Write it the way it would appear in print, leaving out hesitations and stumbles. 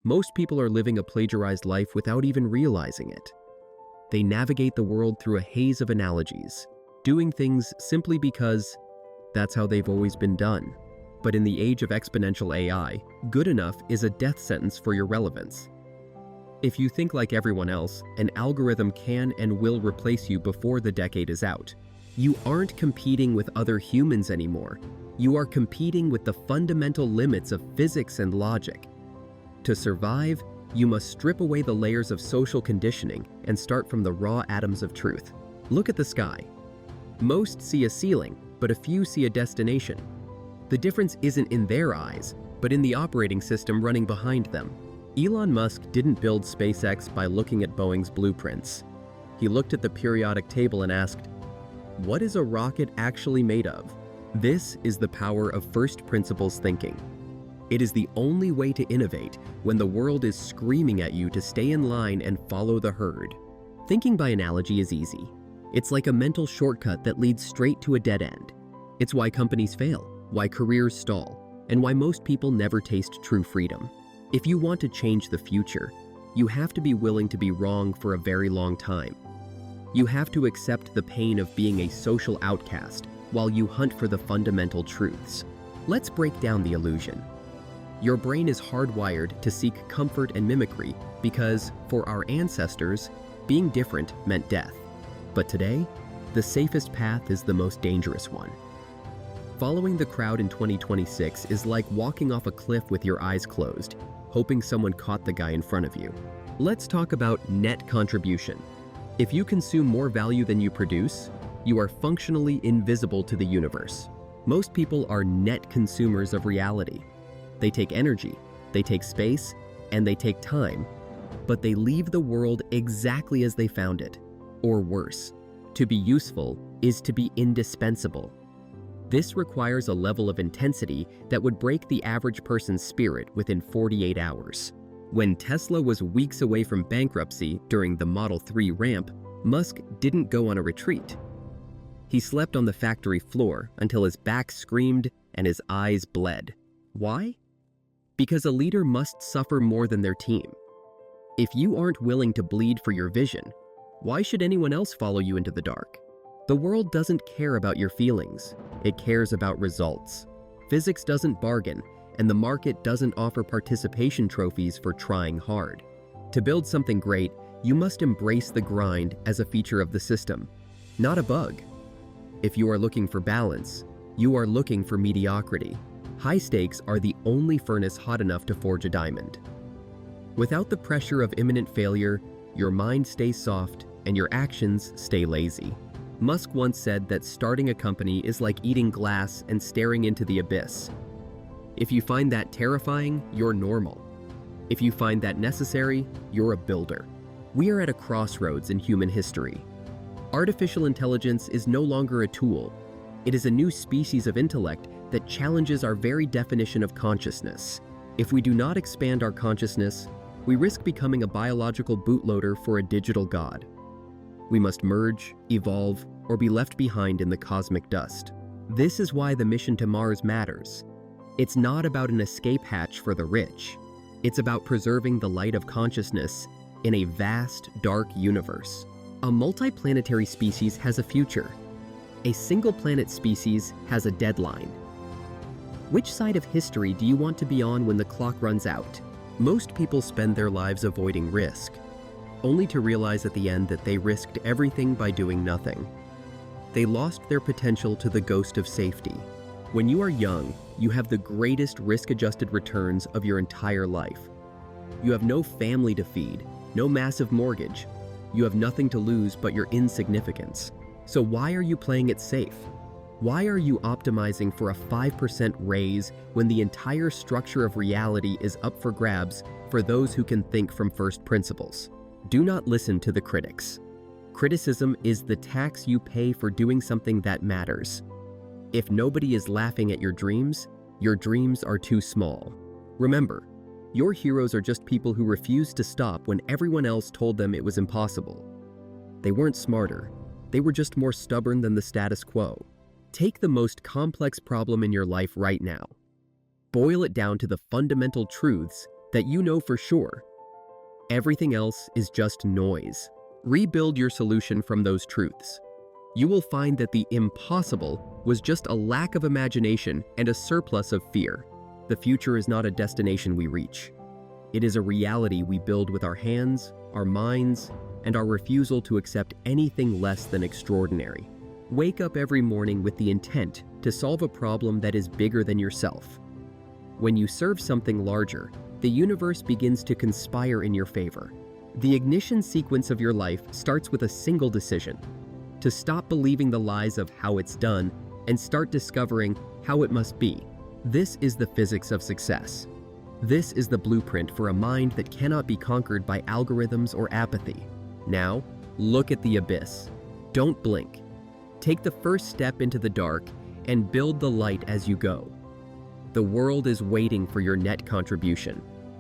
Most people are living a plagiarized life without even realizing it. They navigate the world through a haze of analogies, doing things simply because that's how they've always been done. But in the age of exponential AI, good enough is a death sentence for your relevance. If you think like everyone else, an algorithm can and will replace you before the decade is out. You aren't competing with other humans anymore. You are competing with the fundamental limits of physics and logic. To survive, you must strip away the layers of social conditioning and start from the raw atoms of truth. Look at the sky. Most see a ceiling, but a few see a destination. The difference isn't in their eyes, but in the operating system running behind them. Elon Musk didn't build SpaceX by looking at Boeing's blueprints. He looked at the periodic table and asked, what is a rocket actually made of? This is the power of first principles thinking. It is the only way to innovate when the world is screaming at you to stay in line and follow the herd. Thinking by analogy is easy. It's like a mental shortcut that leads straight to a dead end. It's why companies fail, why careers stall, and why most people never taste true freedom. If you want to change the future, you have to be willing to be wrong for a very long time. You have to accept the pain of being a social outcast while you hunt for the fundamental truths. Let's break down the illusion. Your brain is hardwired to seek comfort and mimicry because, for our ancestors, being different meant death. But today, the safest path is the most dangerous one. Following the crowd in 2026 is like walking off a cliff with your eyes closed, hoping someone caught the guy in front of you. Let's talk about net contribution. If you consume more value than you produce, you are functionally invisible to the universe. Most people are net consumers of reality. They take energy, they take space, and they take time, but they leave the world exactly as they found it, or worse. To be useful is to be indispensable. This requires a level of intensity that would break the average person's spirit within 48 hours. When Tesla was weeks away from bankruptcy during the Model 3 ramp, Musk didn't go on a retreat. He slept on the factory floor until his back screamed and his eyes bled. Why? Because a leader must suffer more than their team. If you aren't willing to bleed for your vision, why should anyone else follow you into the dark? The world doesn't care about your feelings. It cares about results. Physics doesn't bargain, and the market doesn't offer participation trophies for trying hard. To build something great, you must embrace the grind as a feature of the system, not a bug. If you are looking for balance, you are looking for mediocrity. High stakes are the only furnace hot enough to forge a diamond. Without the pressure of imminent failure, your mind stays soft and your actions stay lazy. Musk once said that starting a company is like eating glass and staring into the abyss. If you find that terrifying, you're normal. If you find that necessary, you're a builder. We are at a crossroads in human history. Artificial intelligence is no longer a tool. It is a new species of intellect that challenges our very definition of consciousness. If we do not expand our consciousness, we risk becoming a biological bootloader for a digital god. We must merge, evolve, or be left behind in the cosmic dust. This is why the mission to Mars matters. It's not about an escape hatch for the rich. It's about preserving the light of consciousness in a vast, dark universe. A multiplanetary species has a future. A single planet species has a deadline. Which side of history do you want to be on when the clock runs out? Most people spend their lives avoiding risk, only to realize at the end that they risked everything by doing nothing. They lost their potential to the ghost of safety. When you are young, you have the greatest risk-adjusted returns of your entire life. You have no family to feed, no massive mortgage. You have nothing to lose but your insignificance. So why are you playing it safe? Why are you optimizing for a 5% raise when the entire structure of reality is up for grabs for those who can think from first principles? Do not listen to the critics. Criticism is the tax you pay for doing something that matters. If nobody is laughing at your dreams are too small. Remember, your heroes are just people who refused to stop when everyone else told them it was impossible. They weren't smarter. They were just more stubborn than the status quo. Take the most complex problem in your life right now. Boil it down to the fundamental truths that you know for sure. Everything else is just noise. Rebuild your solution from those truths. You will find that the impossible was just a lack of imagination and a surplus of fear. The future is not a destination we reach. It is a reality we build with our hands, our minds, and our refusal to accept anything less than extraordinary. Wake up every morning with the intent to solve a problem that is bigger than yourself. When you serve something larger, the universe begins to conspire in your favor. The ignition sequence of your life starts with a single decision: to stop believing the lies of how it's done and start discovering how it must be. This is the physics of success. This is the blueprint for a mind that cannot be conquered by algorithms or apathy. Now, look at the abyss. Don't blink. Take the first step into the dark and build the light as you go. The world is waiting for your net contribution.